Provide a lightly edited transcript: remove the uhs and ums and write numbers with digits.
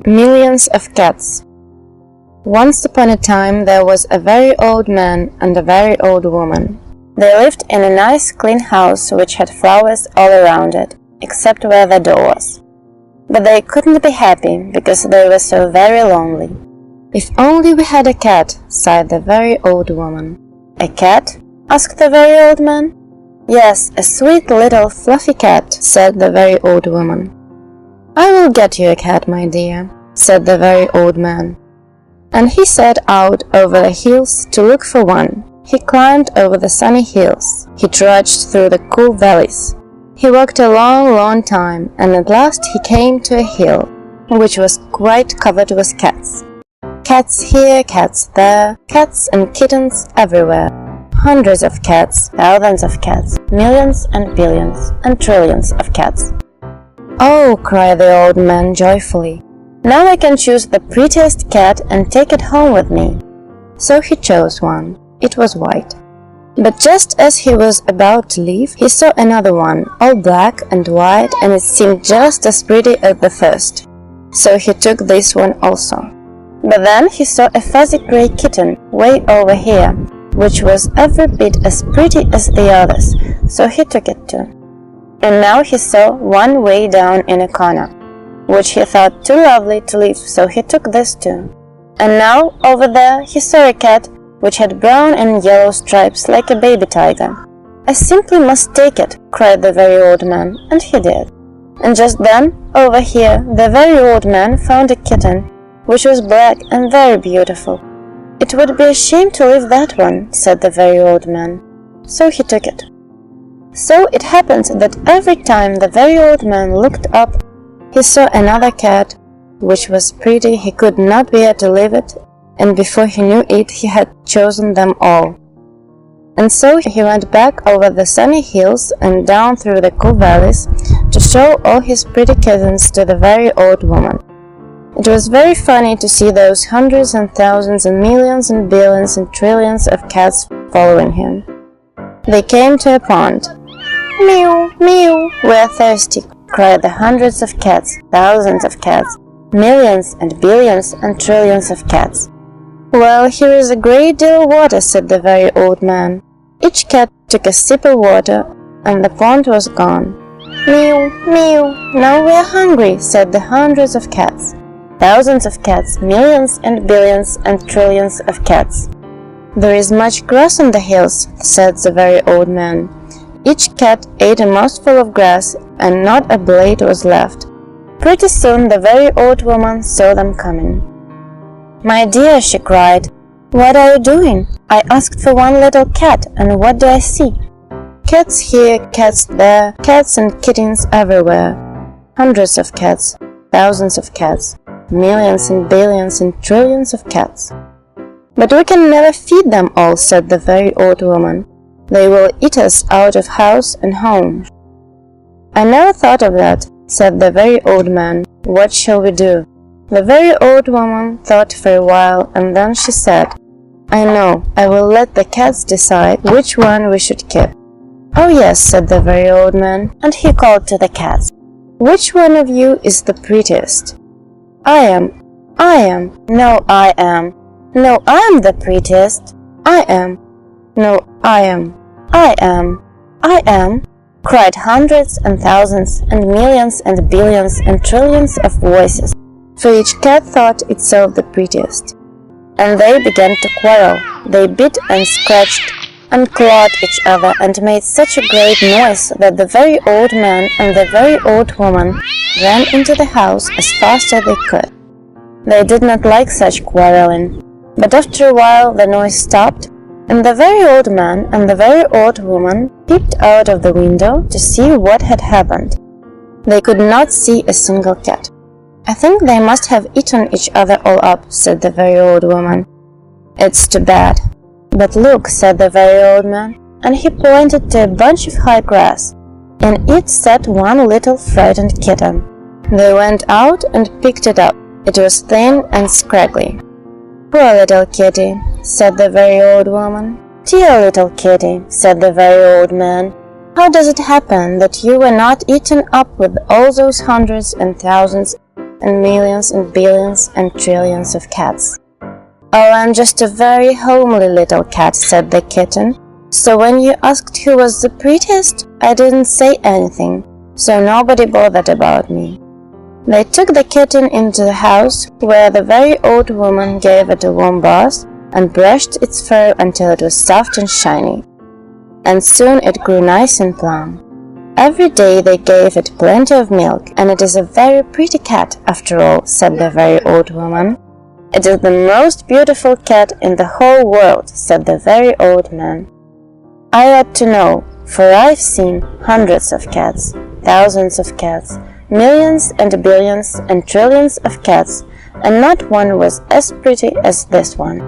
Millions of cats. Once upon a time there was a very old man and a very old woman. They lived in a nice clean house which had flowers all around it, except where the door was. But they couldn't be happy because they were so very lonely. "If only we had a cat," sighed the very old woman. "A cat?" asked the very old man. "Yes, a sweet little fluffy cat," said the very old woman. "I will get you a cat, my dear," said the very old man. And he set out over the hills to look for one. He climbed over the sunny hills. He trudged through the cool valleys. He walked a long, long time, and at last he came to a hill, which was quite covered with cats. Cats here, cats there, cats and kittens everywhere. Hundreds of cats, thousands of cats, millions and billions and trillions of cats. "Oh," cried the old man joyfully, "now I can choose the prettiest cat and take it home with me." So he chose one. It was white. But just as he was about to leave, he saw another one, all black and white, and it seemed just as pretty as the first. So he took this one also. But then he saw a fuzzy gray kitten way over here, which was every bit as pretty as the others, so he took it too. And now he saw one way down in a corner, which he thought too lovely to leave, so he took this too. And now, over there, he saw a cat which had brown and yellow stripes like a baby tiger. "I simply must take it," cried the very old man, and he did. And just then, over here, the very old man found a kitten, which was black and very beautiful. "It would be a shame to leave that one," said the very old man. So he took it. So it happened that every time the very old man looked up, he saw another cat, which was pretty. He could not bear to leave it, and before he knew it, he had chosen them all. And so he went back over the sunny hills and down through the cool valleys to show all his pretty kittens to the very old woman. It was very funny to see those hundreds and thousands and millions and billions and trillions of cats following him. They came to a pond. "Meow, meow, we're thirsty," cried the hundreds of cats, thousands of cats, millions and billions and trillions of cats. "Well, here is a great deal of water," said the very old man. Each cat took a sip of water, and the pond was gone. "Meow, meow, now we are hungry," said the hundreds of cats, thousands of cats, millions and billions and trillions of cats. "There is much grass on the hills," said the very old man. Each cat ate a mouthful of grass, and not a blade was left. Pretty soon the very old woman saw them coming. "My dear," she cried, "what are you doing? I asked for one little cat, and what do I see? Cats here, cats there, cats and kittens everywhere. Hundreds of cats, thousands of cats, millions and billions and trillions of cats." "But we can never feed them all," said the very old woman. "They will eat us out of house and home." "I never thought of that," said the very old man. "What shall we do?" The very old woman thought for a while, and then she said, "I know, I will let the cats decide which one we should keep." "Oh yes," said the very old man, and he called to the cats, "Which one of you is the prettiest?" I am, no, I am, no, I am the prettiest, I am, no, I am, cried hundreds and thousands and millions and billions and trillions of voices, for each cat thought itself the prettiest. And they began to quarrel. They bit and scratched and clawed each other and made such a great noise that the very old man and the very old woman ran into the house as fast as they could. They did not like such quarreling, but after a while the noise stopped, and the very old man and the very old woman peeped out of the window to see what had happened. They could not see a single cat. "I think they must have eaten each other all up," said the very old woman. "It's too bad. But look," said the very old man, and he pointed to a bunch of high grass. In it sat one little frightened kitten. They went out and picked it up. It was thin and scraggly. "Poor little kitty," said the very old woman. "Dear little kitty," said the very old man. "How does it happen that you were not eaten up with all those hundreds and thousands and millions and billions and trillions of cats. "Oh, I'm just a very homely little cat," said the kitten. "So when you asked who was the prettiest, I didn't say anything, so nobody bothered about me." They took the kitten into the house, where the very old woman gave it a warm bath and brushed its fur until it was soft and shiny. And soon it grew nice and plump. Every day they gave it plenty of milk, and it is a very pretty cat, after all, said the very old woman. "It is the most beautiful cat in the whole world," said the very old man. "I ought to know, for I've seen hundreds of cats, thousands of cats, millions and billions and trillions of cats, and not one was as pretty as this one."